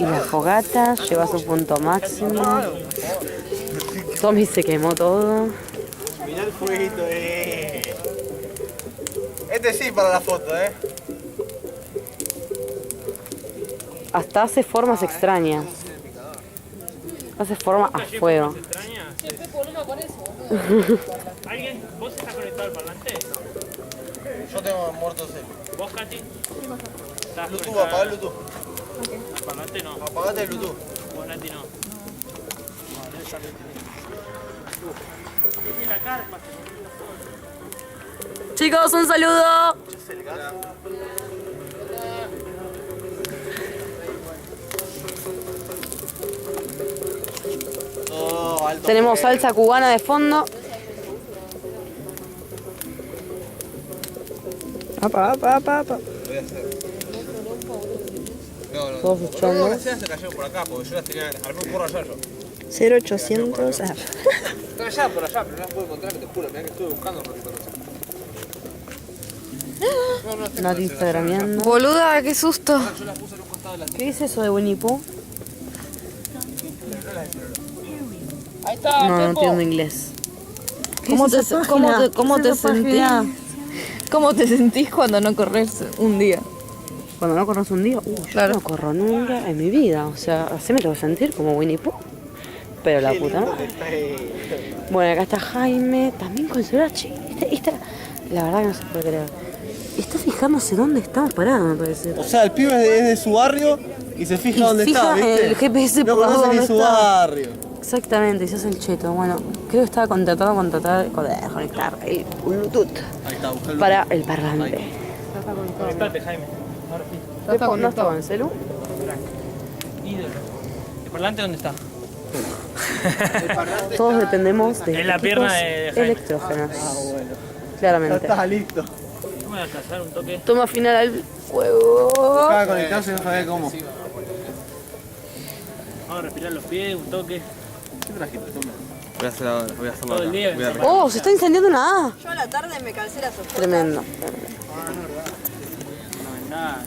Y la fogata llegó a su punto máximo. Tommy se quemó todo. Mirá el fueguito, Este sí para la foto, Hasta hace formas extrañas. Hace forma a fuego. ¿Alguien? ¿Vos estás conectado al parlante? Yo tengo muerto seco. ¿Vos, Katy? ¿Estás Bluetooth, conectada apagá el Bluetooth. al parlante? No. Apagate el Bluetooth. Vos, Nati, no. Es la carpa. Chicos, un saludo. Oh, alto. Tenemos salsa cubana de fondo. Apa. Voy a hacer. No. Todos sus chongos. Las cenas se cayeron por acá, porque yo las tenía. Armé un porro allá yo. 0800. Están allá, por allá, pero no las puedo encontrar, te juro. Mirá que estuve buscando un ratito. Nati instagrameando. Boluda, qué susto. Yo las puse en un costado de las. ¿Qué dice eso de Winnie Pooh? Ahí está, No entiendo inglés. ¿Cómo te sentís? ¿Cómo te sentís cuando no corres un día? Cuando no corres un día, Claro. yo no corro nunca en mi vida. O sea, así me tengo que sentir como Winnie Pooh. Pero la puta madre. Bueno, acá está Jaime, también con el celular. Che, la verdad que no se puede creer. Está fijándose dónde estamos parados, me parece. O sea, el pibe es de su barrio y se fija Y dónde fija está, ¿viste? el GPS no por conoce dónde ni su está. barrio. Exactamente, se hace el cheto. Bueno, creo que estaba contratado a conectar el Bluetooth Ahí está, busca el para el parlante. Conectate, Jaime. Ahora sí. ¿No estaba en celu? Ídolo. ¿El parlante dónde está? Todos dependemos de En la pierna equipos de Jaime. electrógenos. Ya Claramente. estás listo. Vamos a alcanzar un toque. Toma final al juego. Acaba de conectarse y no sabía cómo. Vamos a respirar los pies, un toque. ¿Qué trajiste? Toma. Voy a hacer ahora, voy a hacerlo Todo el día. Voy a Oh, se está incendiando una A. Yo a la tarde me calcé la sofá. Tremendo. No es nada.